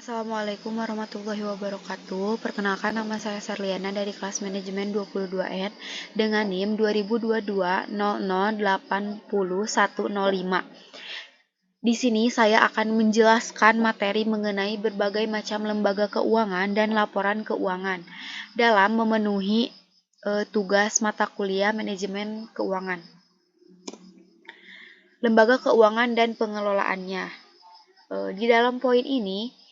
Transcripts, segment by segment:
Assalamualaikum warahmatullahi wabarakatuh. Perkenalkan, nama saya Serliana dari kelas manajemen 22N dengan NIM 202200800105. Di sini saya akan menjelaskan materi mengenai berbagai macam lembaga keuangan dan laporan keuangan dalam memenuhi tugas mata kuliah manajemen keuangan. Lembaga keuangan dan pengelolaannya. Di dalam poin ini,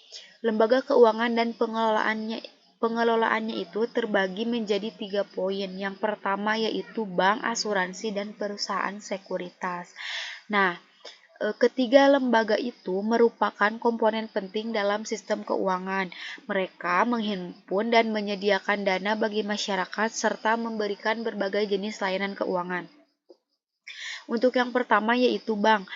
lembaga keuangan dan pengelolaannya itu terbagi menjadi 3 poin. Yang pertama yaitu bank, asuransi, dan perusahaan sekuritas. Nah, ketiga lembaga itu merupakan komponen penting dalam sistem keuangan. Mereka menghimpun dan menyediakan dana bagi masyarakat serta memberikan berbagai jenis layanan keuangan. Untuk yang pertama yaitu bank.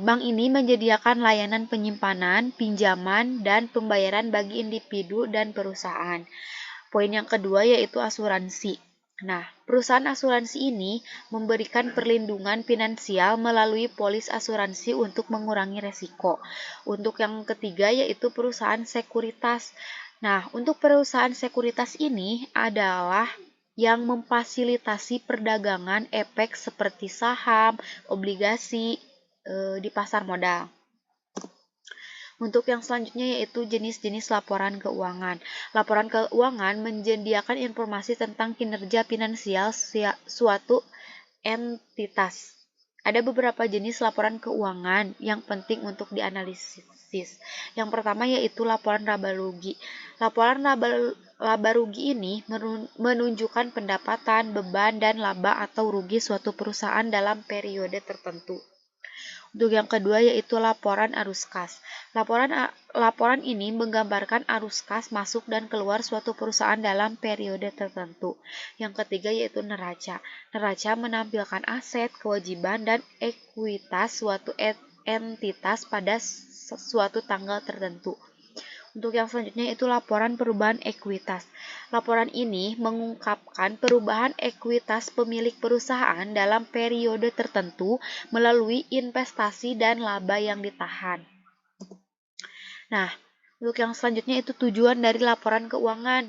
Bank ini menyediakan layanan penyimpanan, pinjaman, dan pembayaran bagi individu dan perusahaan. Poin yang kedua yaitu asuransi. Nah, perusahaan asuransi ini memberikan perlindungan finansial melalui polis asuransi untuk mengurangi resiko. Untuk yang ketiga yaitu perusahaan sekuritas. Nah, untuk perusahaan sekuritas ini adalah yang memfasilitasi perdagangan efek seperti saham, obligasi, di pasar modal. Untuk yang selanjutnya yaitu jenis-jenis laporan keuangan. Laporan keuangan menyediakan informasi tentang kinerja finansial suatu entitas. Ada beberapa jenis laporan keuangan yang penting untuk dianalisis. Yang pertama yaitu laporan laba rugi. Laporan laba rugi ini menunjukkan pendapatan, beban, dan laba atau rugi suatu perusahaan dalam periode tertentu. Untuk yang kedua yaitu laporan arus kas. Laporan ini menggambarkan arus kas masuk dan keluar suatu perusahaan dalam periode tertentu. Yang ketiga yaitu neraca. Neraca menampilkan aset, kewajiban, dan ekuitas suatu entitas pada suatu tanggal tertentu. Untuk yang selanjutnya itu laporan perubahan ekuitas. Laporan ini mengungkapkan perubahan ekuitas pemilik perusahaan dalam periode tertentu melalui investasi dan laba yang ditahan. Nah, untuk yang selanjutnya itu tujuan dari laporan keuangan.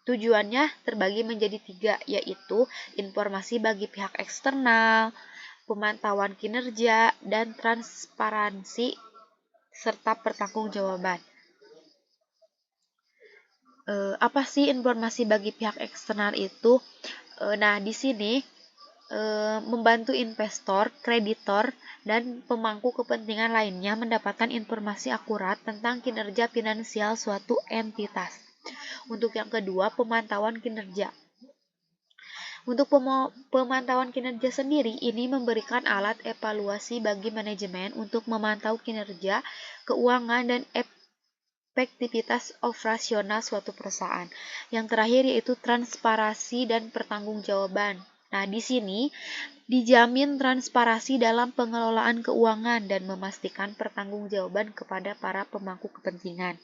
Tujuannya terbagi menjadi 3, yaitu informasi bagi pihak eksternal, pemantauan kinerja, dan transparansi serta pertanggungjawaban. Apa sih informasi bagi pihak eksternal itu? Nah, di sini membantu investor, kreditor, dan pemangku kepentingan lainnya mendapatkan informasi akurat tentang kinerja finansial suatu entitas. Untuk yang kedua, pemantauan kinerja. Untuk pemantauan kinerja sendiri, ini memberikan alat evaluasi bagi manajemen untuk memantau kinerja, keuangan, dan efektivitas operasional suatu perusahaan. Yang terakhir yaitu transparansi dan pertanggungjawaban. Nah, di sini dijamin transparansi dalam pengelolaan keuangan dan memastikan pertanggungjawaban kepada para pemangku kepentingan.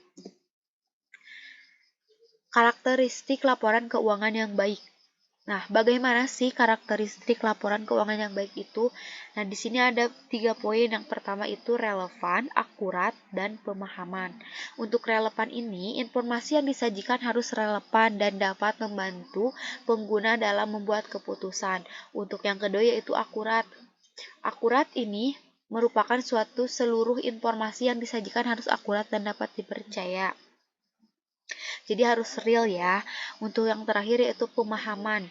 Karakteristik laporan keuangan yang baik. Nah, bagaimana sih karakteristik laporan keuangan yang baik itu? Nah, di sini ada 3 poin. Yang pertama itu relevan, akurat, dan pemahaman. Untuk relevan ini, informasi yang disajikan harus relevan dan dapat membantu pengguna dalam membuat keputusan. Untuk yang kedua yaitu akurat. Akurat ini merupakan suatu seluruh informasi yang disajikan harus akurat dan dapat dipercaya. Jadi harus real ya. Untuk yang terakhir yaitu pemahaman.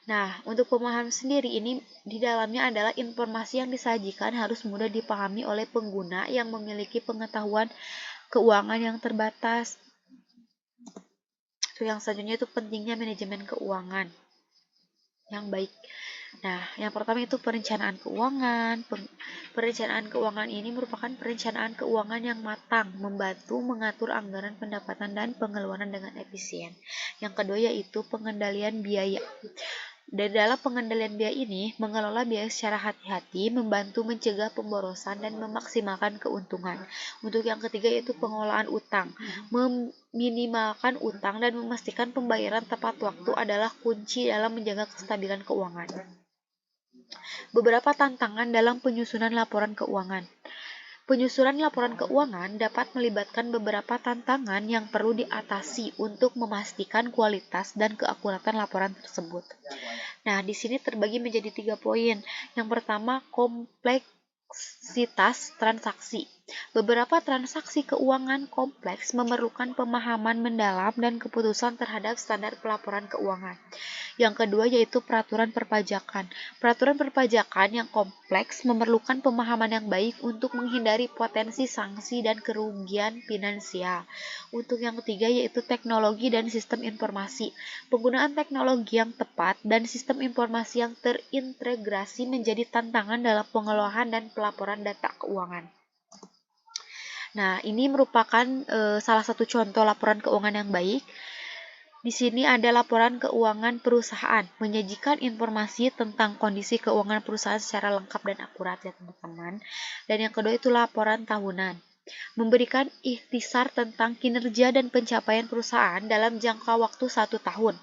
Nah, untuk pemahaman sendiri ini di dalamnya adalah informasi yang disajikan harus mudah dipahami oleh pengguna yang memiliki pengetahuan keuangan yang terbatas. Yang selanjutnya itu pentingnya manajemen keuangan yang baik. Nah, yang pertama itu perencanaan keuangan. Perencanaan keuangan ini merupakan perencanaan keuangan yang matang, membantu mengatur anggaran pendapatan dan pengeluaran dengan efisien. Yang kedua yaitu pengendalian biaya. Dalam pengendalian biaya ini, mengelola biaya secara hati-hati, membantu mencegah pemborosan dan memaksimalkan keuntungan. Untuk yang ketiga yaitu pengelolaan utang. Meminimalkan utang dan memastikan pembayaran tepat waktu adalah kunci dalam menjaga kestabilan keuangan. Beberapa tantangan dalam penyusunan laporan keuangan. Penyusunan laporan keuangan dapat melibatkan beberapa tantangan yang perlu diatasi untuk memastikan kualitas dan keakuratan laporan tersebut. Nah, di sini terbagi menjadi 3 poin. Yang pertama, kompleksitas transaksi. Beberapa transaksi keuangan kompleks memerlukan pemahaman mendalam dan keputusan terhadap standar pelaporan keuangan. Yang kedua yaitu peraturan perpajakan. Peraturan perpajakan yang kompleks memerlukan pemahaman yang baik untuk menghindari potensi sanksi dan kerugian finansial. Untuk yang ketiga yaitu teknologi dan sistem informasi. Penggunaan teknologi yang tepat dan sistem informasi yang terintegrasi menjadi tantangan dalam pengelolaan dan pelaporan data keuangan. Nah, ini merupakan salah satu contoh laporan keuangan yang baik. Di sini ada laporan keuangan perusahaan, menyajikan informasi tentang kondisi keuangan perusahaan secara lengkap dan akurat ya teman-teman. Dan yang kedua itu laporan tahunan, memberikan ikhtisar tentang kinerja dan pencapaian perusahaan dalam jangka waktu 1 tahun.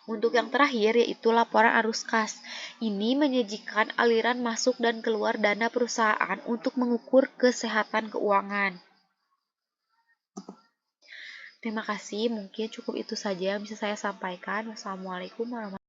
Untuk yang terakhir yaitu laporan arus kas. Ini menyajikan aliran masuk dan keluar dana perusahaan untuk mengukur kesehatan keuangan. Terima kasih, mungkin cukup itu saja yang bisa saya sampaikan. Wassalamualaikum warahmatullahi wabarakatuh.